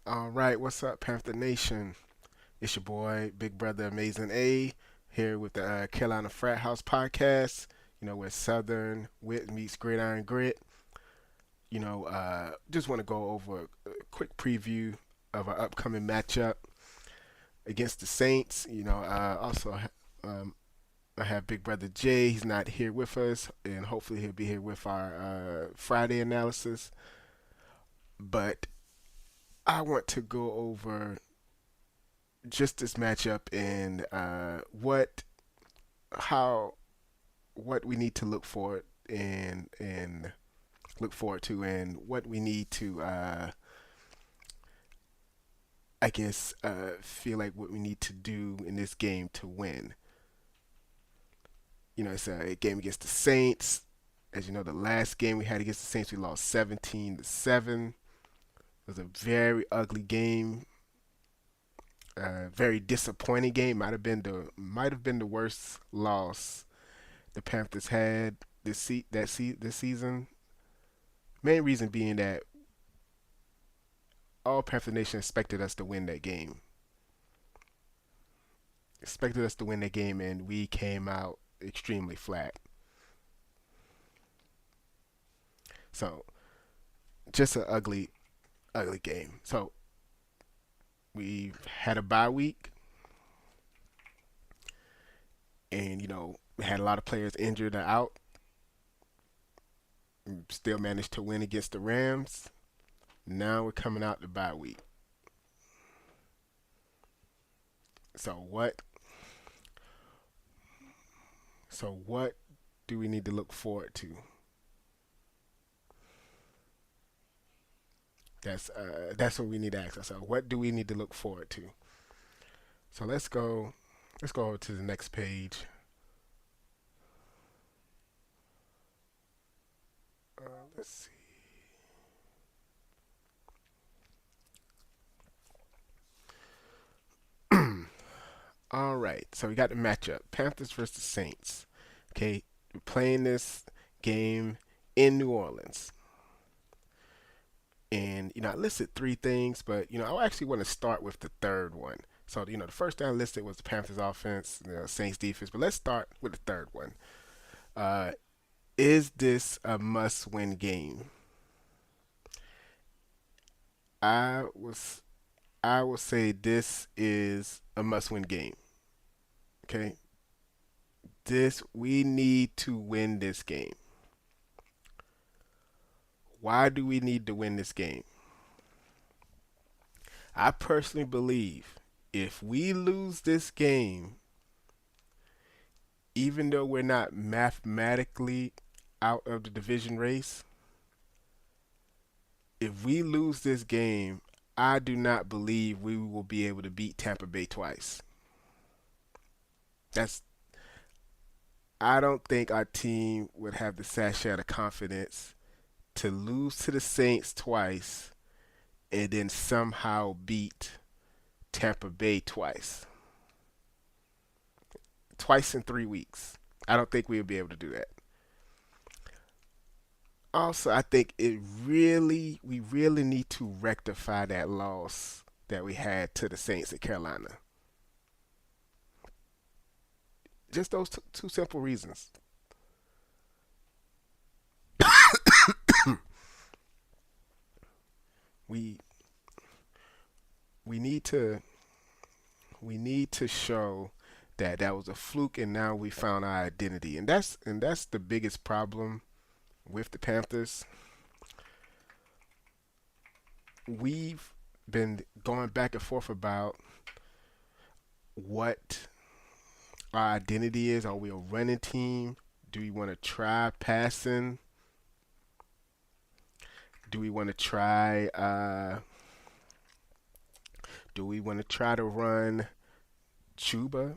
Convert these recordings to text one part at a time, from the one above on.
All right, what's up, Panther Nation? It's your boy, Big Brother Amazing A, here with the Carolina FratHouse Podcast. Where Southern Wit meets Gridiron Grit. Just want to go over a quick preview of our upcoming matchup against the Saints. I have Big Brother Jay. He's not here with us, and hopefully he'll be here with our Friday analysis. But I want to go over just this matchup and how what we need to look for and look forward to, and what we need to feel like what we need to do in this game to win. It's a game against the Saints. As you know, the last game we had against the Saints, we lost 17-7. It was a very ugly game. Very disappointing game. Might have been the worst loss the Panthers had this season. Main reason being that all Panther Nation expected us to win that game. Expected us to win that game, and we came out extremely flat. So just an ugly, ugly game. So we had a bye week, and we had a lot of players injured or out. We still managed to win against the Rams. Now we're coming out the bye week. So what? So what do we need to look forward to? That's what we need to ask ourselves. What do we need to look forward to? So let's go over to the next page. Let's see. All right, so we got the matchup: Panthers versus Saints. Okay, we're playing this game in New Orleans, and I listed three things, but I actually want to start with the third one. So the first thing I listed was the Panthers offense, Saints defense, but let's start with the third one. Uh, is this a must-win game? I was I will say this is a must-win game. Okay, this we need to win this game. Why do we need to win this game? I personally believe if we lose this game, even though we're not mathematically out of the division race, if we lose this game, I do not believe we will be able to beat Tampa Bay twice. That's I don't think our team would have the sachet of confidence to lose to the Saints twice and then somehow beat Tampa Bay twice. Twice in 3 weeks. I don't think we'll be able to do that. Also, I think we really need to rectify that loss that we had to the Saints at Carolina. Just those two simple reasons. We we need to we need to show that that was a fluke, and now we found our identity, and that's the biggest problem with the Panthers. We've been going back and forth about what our identity is. Are we a running team? Do we want to try passing? Do we want to try? Do we want to try to run Chuba?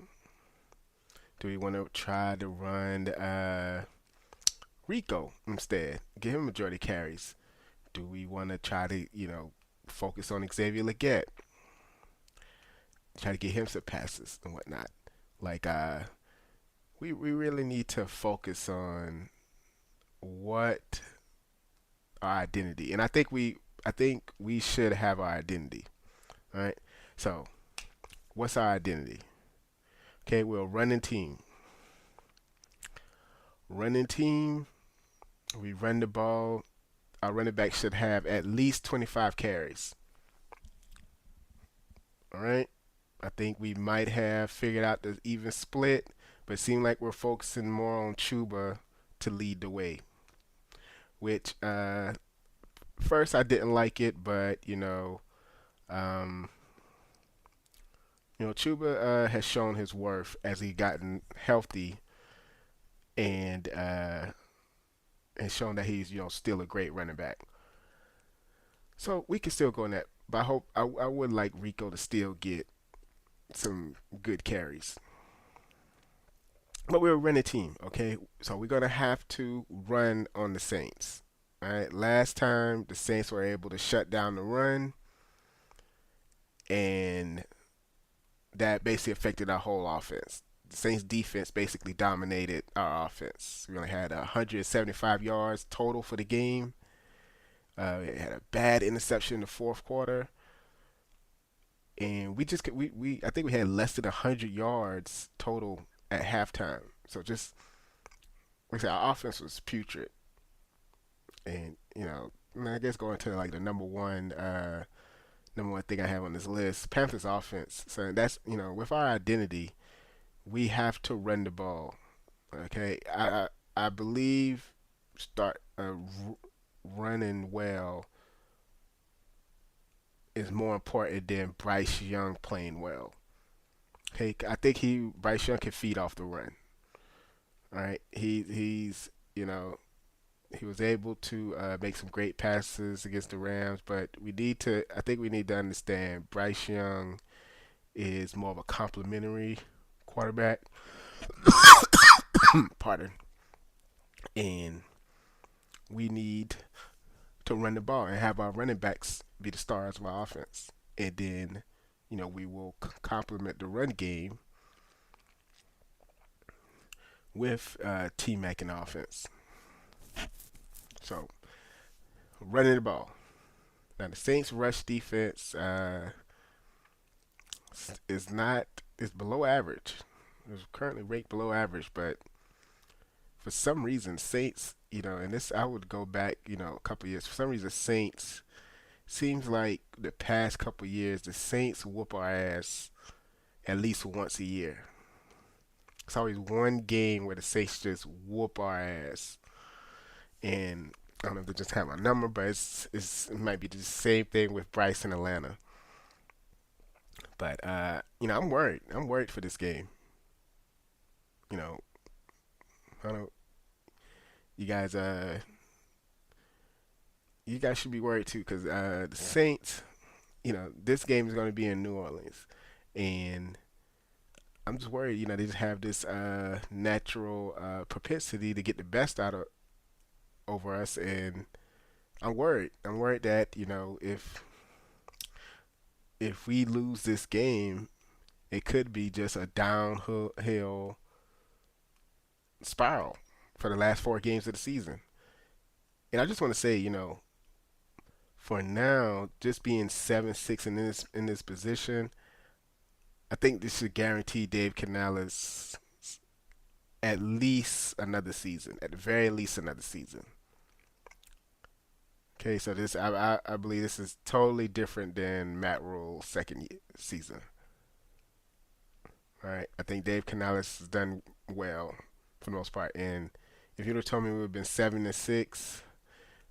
Do we want to try to run Rico instead? Give him majority carries. Do we want to try to focus on Xavier Leggett? Try to get him some passes and whatnot. Like we really need to focus on what our identity, and I think we should have our identity. All right. So what's our identity? Okay, we're a running team. Running team. We run the ball. Our running back should have at least 25 carries. All right. I think we might have figured out the even split, but it seemed like we're focusing more on Chuba to lead the way. Which first I didn't like it, but um, Chuba has shown his worth as he gotten healthy and has shown that he's still a great running back. So we can still go in that. But I would like Rico to still get some good carries. But we're a running team, okay? So we're gonna have to run on the Saints. All right. Last time the Saints were able to shut down the run, and that basically affected our whole offense. The Saints defense basically dominated our offense. We only had 175 yards total for the game. We had a bad interception in the fourth quarter, and we I think we had less than 100 yards total at halftime. So just like I said, our offense was putrid, and I guess going to like the number one thing I have on this list, Panthers offense. So that's with our identity, we have to run the ball. Okay, I believe start running well is more important than Bryce Young playing well. Okay, I think he Bryce Young can feed off the run. All right, he's he was able to make some great passes against the Rams, but I think we need to understand Bryce Young is more of a complimentary quarterback. Pardon. And we need to run the ball and have our running backs be the stars of our offense. And then, we will complement the run game with T Mac in offense. So, running the ball. Now, the Saints' rush defense is below average. It's currently ranked below average, but for some reason, Saints, and this I would go back, a couple of years. For some reason, Saints seems like the past couple of years, the Saints whoop our ass at least once a year. It's always one game where the Saints just whoop our ass, and I don't know if they just have a number, but it might be the same thing with Bryce in Atlanta. But I'm worried. I'm worried for this game. You know, I don't. You guys, you guys should be worried too, because the Saints. This game is going to be in New Orleans, and I'm just worried. They just have this natural propensity to get the best out of over us, and I'm worried. I'm worried that if we lose this game, it could be just a downhill spiral for the last four games of the season. And I just want to say, for now, just being 7-6 in this position, I think this should guarantee Dave Canales at least another season, at the very least another season. Okay, so I believe this is totally different than Matt Rule's season. All right, I think Dave Canales has done well for the most part. And if you'd have told me we would have been 7-6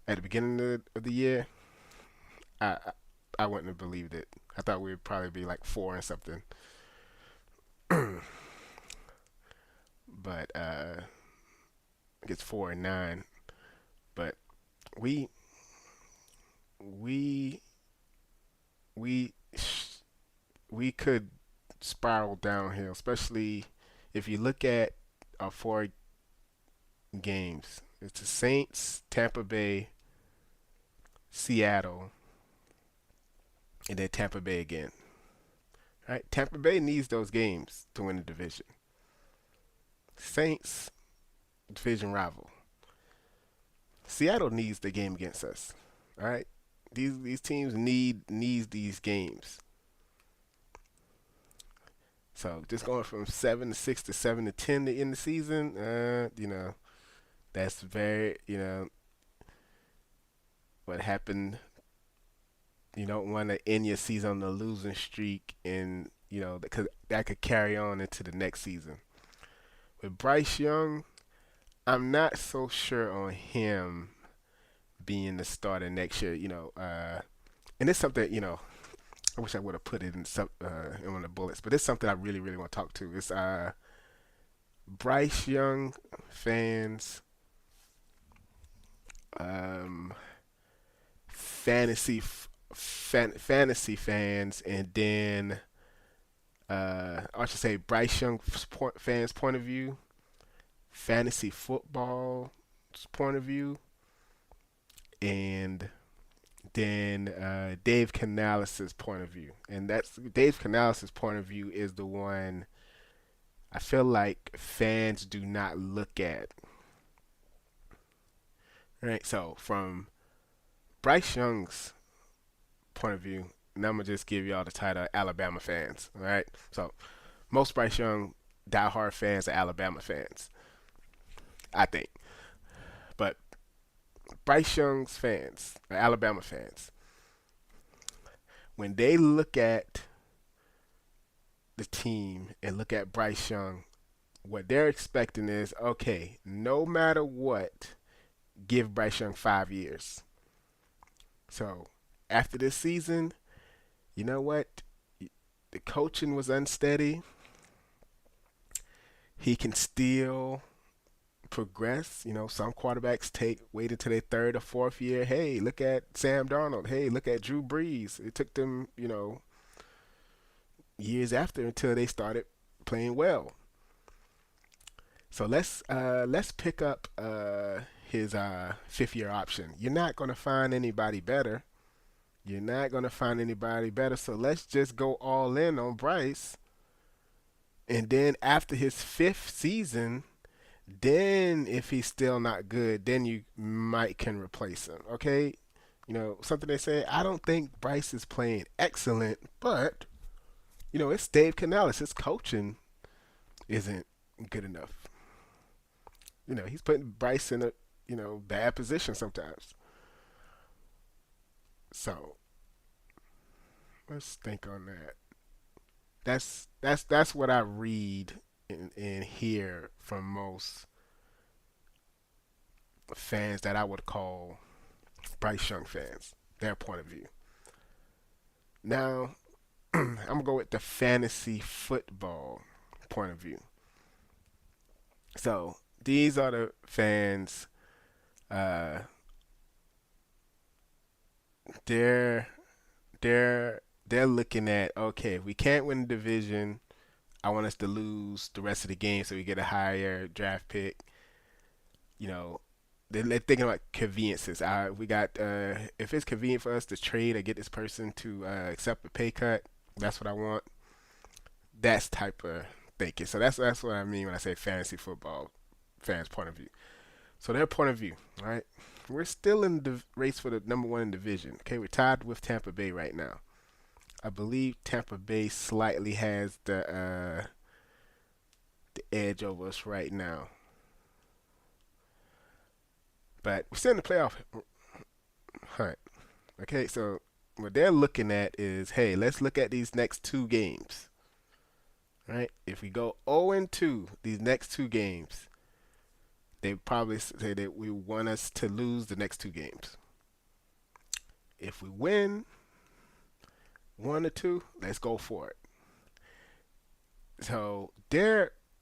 at the beginning of the year, I I wouldn't have believed it. I thought we'd probably be like four and something. But I guess 4-9. But we we we we could spiral downhill, especially if you look at our four games. It's the Saints, Tampa Bay, Seattle, and then Tampa Bay again. All right, Tampa Bay needs those games to win the division. Saints, division rival. Seattle needs the game against us. All right, these teams needs these games. So just going from 7-6 to 7-10 to end the season, that's very, what happened. You don't want to end your season on a losing streak, and because that could carry on into the next season. With Bryce Young, I'm not so sure on him being the starter next year. And it's something I wish I would have put it in one of the bullets, but it's something I really, really want to talk to. It's Bryce Young fans, um, fantasy fans, and then I should say Bryce Young fans' point of view, fantasy football point of view, and then Dave Canales' point of view. And that's Dave Canales' point of view is the one I feel like fans do not look at. Right? So from Bryce Young's point of view, and I'm gonna just give y'all the title Alabama fans. All right. So most Bryce Young diehard fans are Alabama fans, I think. But Bryce Young's fans, Alabama fans, when they look at the team and look at Bryce Young, what they're expecting is, okay, no matter what, give Bryce Young 5 years. So after this season, you know what? The coaching was unsteady. He can still progress. Some quarterbacks wait until their third or fourth year. Hey, look at Sam Darnold. Hey, look at Drew Brees. It took them, years after until they started playing well. So let's pick up his 5th year option. You're not gonna find anybody better. You're not gonna find anybody better. So let's just go all in on Bryce. And then after his 5th season, then if he's still not good, then you might can replace him. Okay, something they say. I don't think Bryce is playing excellent, but it's Dave Canales. His coaching isn't good enough. He's putting Bryce in a bad position sometimes. So let's think on that. That's what I read and hear from most fans that I would call Bryce Young fans. Their point of view. Now I'm gonna go with the fantasy football point of view. So these are the fans. Uh, they're they're looking at, okay, if we can't win the division, I want us to lose the rest of the game so we get a higher draft pick. You know, they're thinking about conveniences. We got if it's convenient for us to trade or get this person to accept a pay cut, that's what I want. That's type of thinking. So that's what I mean when I say fantasy football fans' point of view. So their point of view, all right? We're still in the race for the number one in division. Okay, we're tied with Tampa Bay right now. I believe Tampa Bay slightly has the edge over us right now, but we're still in the playoff hunt. Okay, so what they're looking at is, hey, let's look at these next two games. Right? If we go 0-2 these next two games, they probably say that we want us to lose the next two games. If we win 1 or 2, let's go for it. So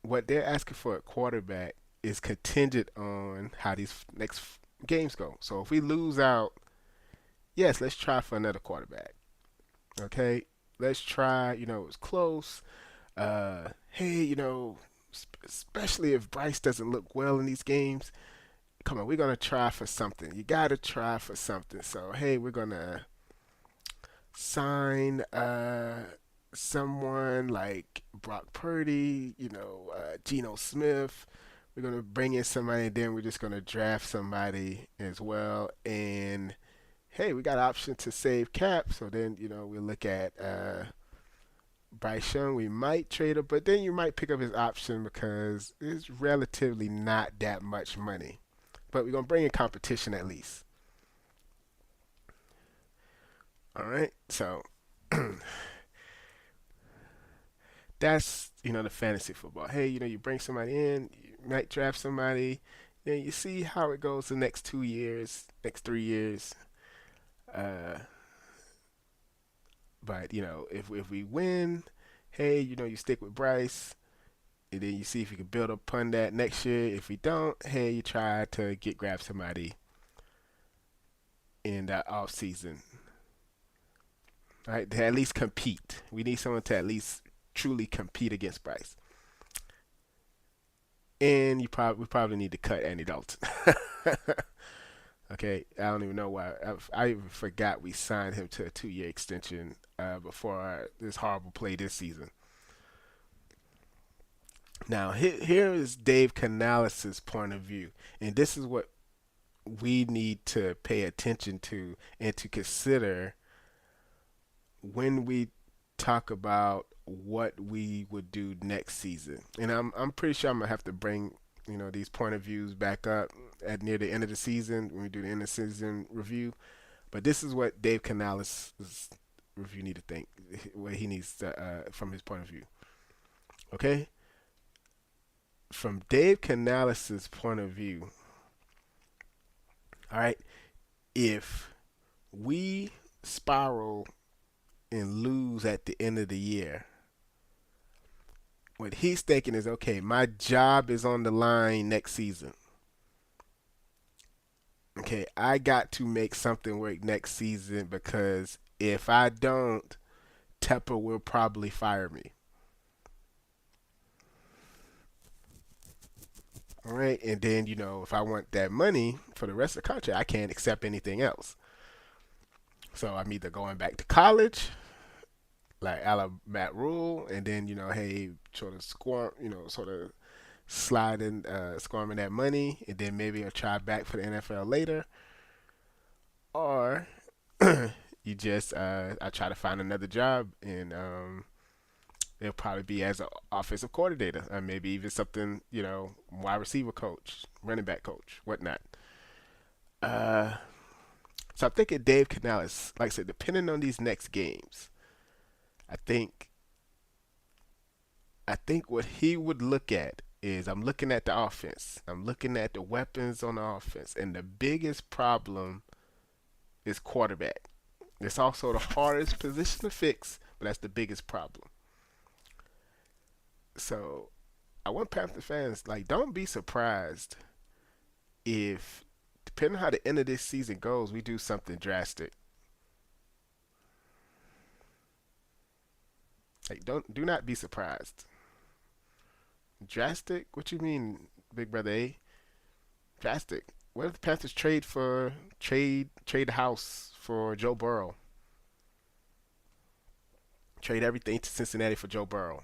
what they're asking for at quarterback is contingent on how these next games go. So if we lose out, yes, let's try for another quarterback. Okay, let's try. It's close. Hey, especially if Bryce doesn't look well in these games, come on, we're gonna try for something. You gotta try for something. So hey, we're gonna sign someone like Brock Purdy, Geno Smith. We're gonna bring in somebody, and then we're just gonna draft somebody as well. And hey, we got an option to save cap. So then we look at Bryce Young, we might trade him, but then you might pick up his option because it's relatively not that much money. But we're gonna bring in competition at least. All right, so that's the fantasy football. Hey, you bring somebody in, you might draft somebody, then you see how it goes the next 2 years, next 3 years. Uh, but if we win, hey, you stick with Bryce, and then you see if you can build upon that next year. If we don't, hey, you try to grab somebody in that off season, right? To at least compete. We need someone to at least truly compete against Bryce. And we probably need to cut Andy Dalton. Okay, I don't even know why. I even forgot we signed him to a 2 year extension before this horrible play this season. Now, here is Dave Canales' point of view, and this is what we need to pay attention to and to consider when we talk about what we would do next season. And I'm pretty sure I'm gonna have to bring these point of views back up at near the end of the season when we do the end of season review. But this is what Dave Canales' review need to think, what he needs to from his point of view. Okay, from Dave Canales' point of view. All right, if we spiral and lose at the end of the year, what he's thinking is, okay, my job is on the line next season. Okay, I got to make something work next season because if I don't, Tepper will probably fire me. All right, and then if I want that money for the rest of the contract, I can't accept anything else. So I'm either going back to college, like a la Matt Rule, and then hey, sort of squirm, sort of slide in, squirming that money, and then maybe I'll try back for the NFL later, or you just I try to find another job, and it'll probably be as an offensive coordinator, or maybe even something wide receiver coach, running back coach, whatnot. Uh, so I'm thinking Dave Canales, like I said, depending on these next games, I think what he would look at is I'm looking at the offense. I'm looking at the weapons on the offense, and the biggest problem is quarterback. It's also the hardest position to fix, but that's the biggest problem. So I want Panther fans, like, don't be surprised if, depending on how the end of this season goes, we do something drastic. Like, do not be surprised. Drastic? What you mean, Big Brother A? Drastic. What if the Panthers trade the house for Joe Burrow? Trade everything to Cincinnati for Joe Burrow.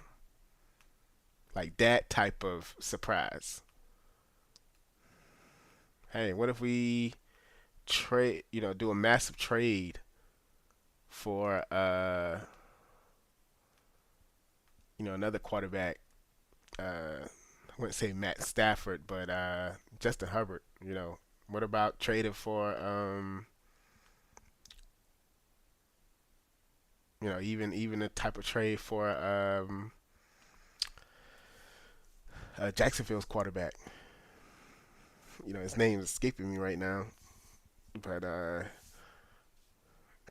Like that type of surprise. Hey, what if we trade, do a massive trade for another quarterback. I wouldn't say Matt Stafford, but Justin Herbert. What about trading for even a type of trade for Jacksonville's quarterback. His name is escaping me right now, but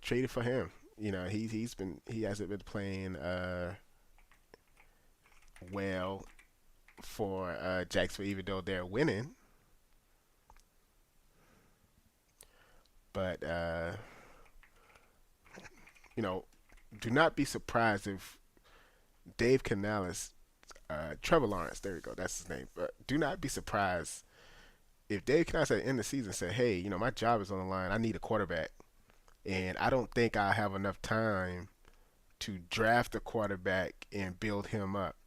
traded for him. He hasn't been playing well for Jacksonville, even though they're winning. But do not be surprised if Dave Canales, Trevor Lawrence, there we go, that's his name. But do not be surprised if Dave Canales at the end of the season said, "Hey, my job is on the line. I need a quarterback, and I don't think I have enough time to draft a quarterback and build him up.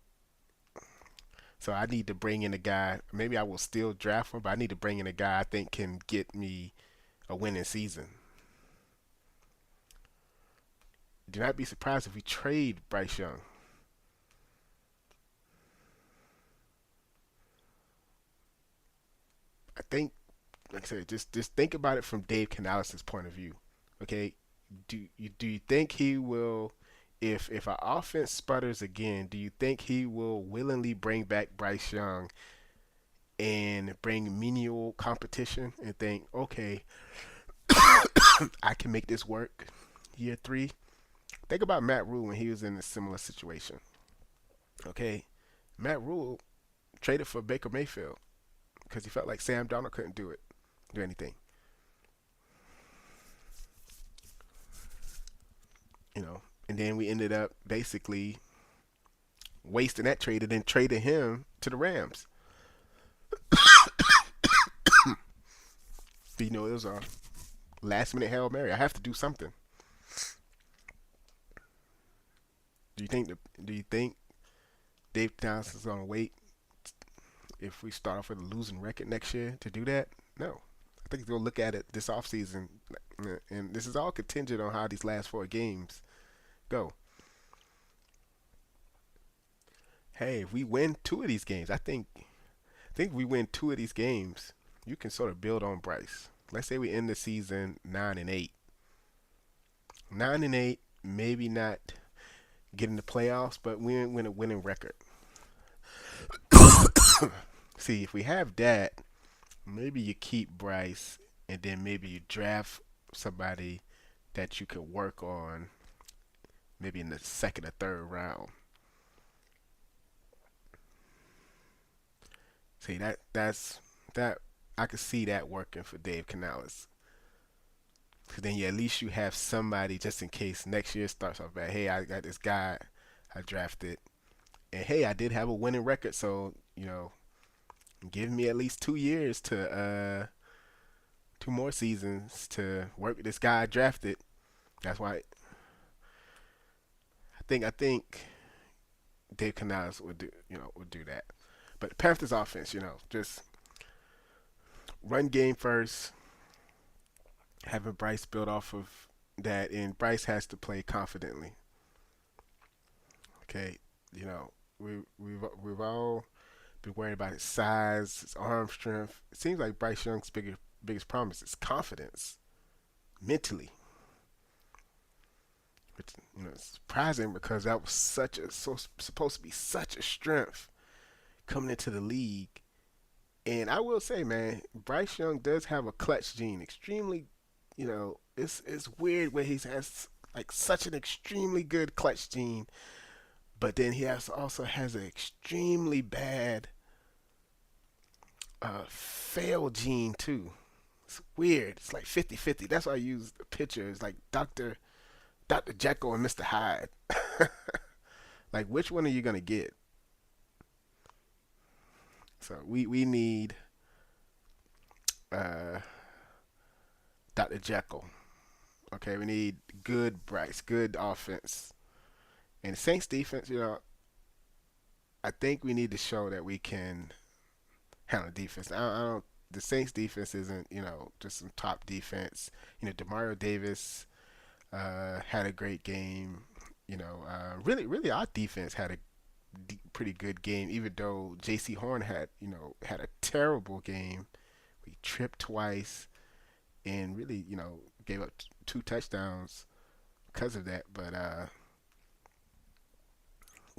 So I need to bring in a guy. Maybe I will still draft him, but I need to bring in a guy I think can get me a winning season." Do not be surprised if we trade Bryce Young. I think, like I said, just think about it from Dave Canales' point of view. Okay, do you think he will, if our offense sputters again, do you think he will willingly bring back Bryce Young and bring menial competition and think, okay, I can make this work year three? Think about Matt Rule when he was in a similar situation. Okay, Matt Rule traded for Baker Mayfield because he felt like Sam Darnold couldn't do anything. You know, and then we ended up basically wasting that trade and then traded him to the Rams. You know, it was a last minute Hail Mary. I have to do something. Do you think Dave Townsend is gonna wait if we start off with a losing record next year to do that? No. I think he's gonna look at it this offseason, and this is all contingent on how these last four games go. Hey, if we win two of these games, I think we win two of these games, you can sort of build on Bryce. Let's say we end the season 9-8. 9-8, maybe not get in the playoffs, but we win a winning record. See, if we have that, maybe you keep Bryce, and then maybe you draft somebody that you could work on, maybe in the second or third round. See, that I could see that working for Dave Canales. Because then at least you have somebody just in case next year starts off bad. Hey, I got this guy I drafted, and hey, I did have a winning record, so give me at least 2 years to 2 more seasons to work with this guy I drafted. That's why I think Dave Canales would do that. But the Panthers offense, just run game first, having Bryce build off of that, and Bryce has to play confidently. Okay, you know we've all been worried about his size, his arm strength. It seems like Bryce Young's biggest problem is his confidence mentally. Which it's surprising because that was supposed to be such a strength coming into the league. And I will say, man, Bryce Young does have a clutch gene. Extremely, it's weird where he has like such an extremely good clutch gene, but then also has an extremely bad fail gene too. It's weird. It's like 50-50. That's why I use the picture. It's like Dr. Jekyll and Mr. Hyde. Like, which one are you gonna get? So we need uh, Dr. Jekyll. Okay, we need good Bryce, good offense, and the Saints defense. I think we need to show that we can handle defense. I don't. The Saints defense isn't just some top defense. Demario Davis had a great game. Really, our defense had a pretty good game, even though J.C. Horn had a terrible game. We tripped twice and really gave up two touchdowns because of that. But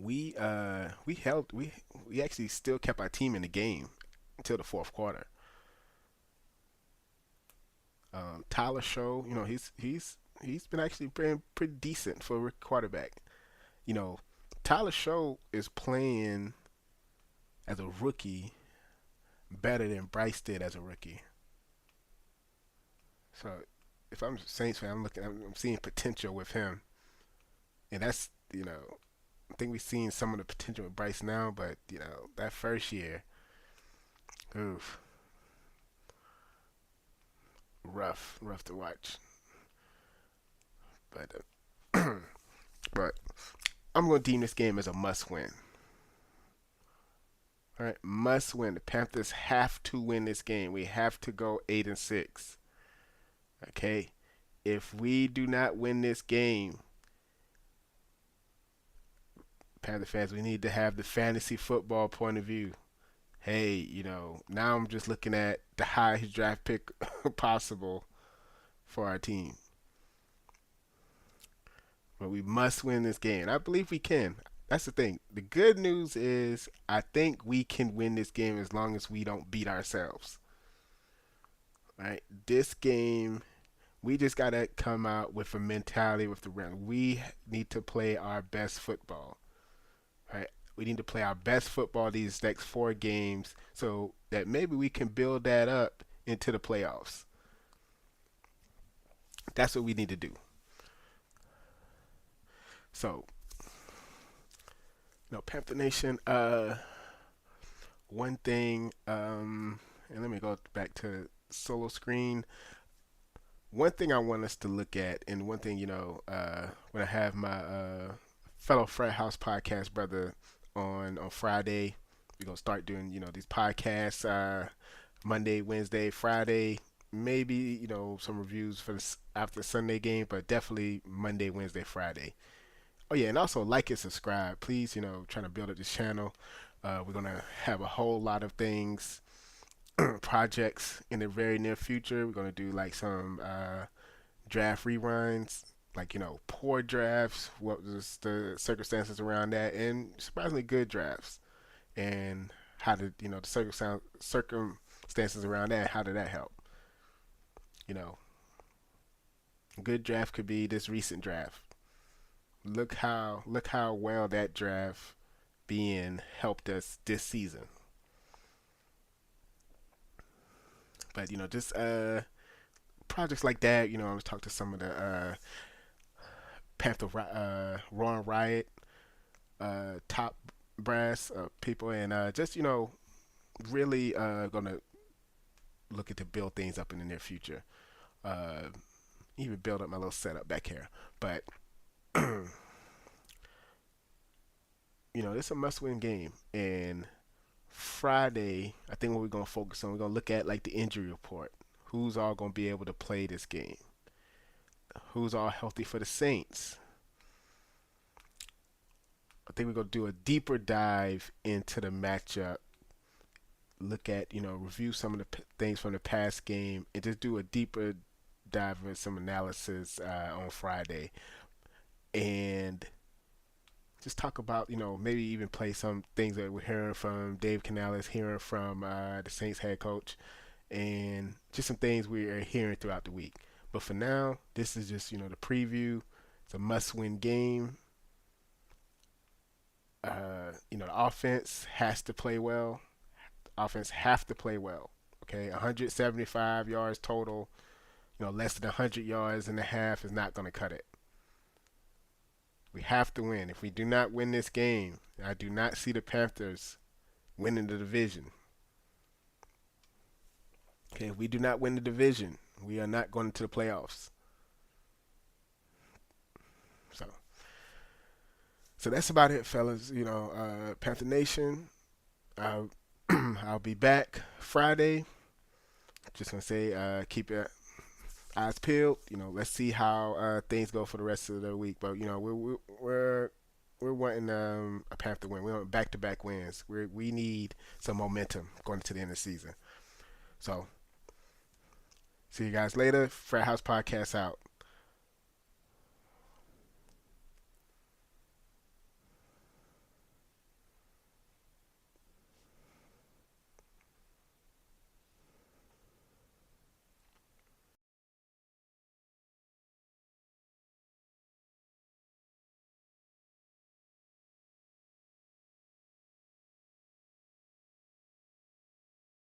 we actually still kept our team in the game until the fourth quarter. Tyler Show, he's been actually playing pretty decent for a rookie quarterback. You know, Tyler Show is playing as a rookie better than Bryce did as a rookie. So if I'm a Saints fan, I'm seeing potential with him, and that's I think we've seen some of the potential with Bryce now, but that first year, oof, rough to watch. But but I'm going to deem this game as a must win. All right, must win. The Panthers have to win this game. We have to go 8-6. Okay, if we do not win this game, Panther fans, we need to have the fantasy football point of view. hey, now I'm just looking at the highest draft pick possible for our team. But we must win this game. I believe we can. That's the thing. The good news is I think we can win this game as long as we don't beat ourselves. Right? This game, we just gotta come out with a mentality with the run. We need to play our best football. Right? We need to play our best football these next 4 games so that maybe we can build that up into the playoffs. That's what we need to do. So, Panther Nation. One thing, and let me go back to solo screen. One thing I want us to look at, and one thing, when I have my fellow Frat House podcast brother on Friday, we're gonna start doing these podcasts Monday, Wednesday, Friday. Maybe some reviews for this after the Sunday game, but definitely Monday, Wednesday, Friday. Oh yeah, and also like and subscribe, please. Trying to build up this channel. We're gonna have a whole lot of things, projects in the very near future. We're gonna do like some draft rewinds, like poor drafts, what was the circumstances around that, and surprisingly good drafts, and how did the circumstances around that, how did that help? You know, a good draft could be this recent draft. Look how well that draft being helped us this season. But just projects like that. I was talking to some of the Roaring Riot top brass people, and just really gonna look at to build things up in the near future. Uh, Even build up my little setup back here, but it's a must-win game. And Friday, I think what we're gonna focus on, we're gonna look at like the injury report. Who's all gonna be able to play this game? Who's all healthy for the Saints? I think we're gonna do a deeper dive into the matchup. Look at review some of the things from the past game, and just do a deeper dive with some analysis on Friday, and just talk about maybe even play some things that we're hearing from Dave Canales, hearing from the Saints head coach, and just some things we are hearing throughout the week. But for now, this is just the preview. It's a must-win game. The offense has to play well. Offense have to play well. Okay, 175 yards total. Less than 100 yards and a half is not going to cut it. We have to win. If we do not win this game, I do not see the Panthers winning the division. Okay, if we do not win the division, we are not going to the playoffs. So that's about it, fellas. Panther Nation. I'll, I'll be back Friday. Just gonna say, keep your eyes peeled. Let's see how things go for the rest of the week. But we're wanting a Panther win. We want back-to-back wins. We need some momentum going into the end of the season. So, see you guys later. Frat House Podcast out.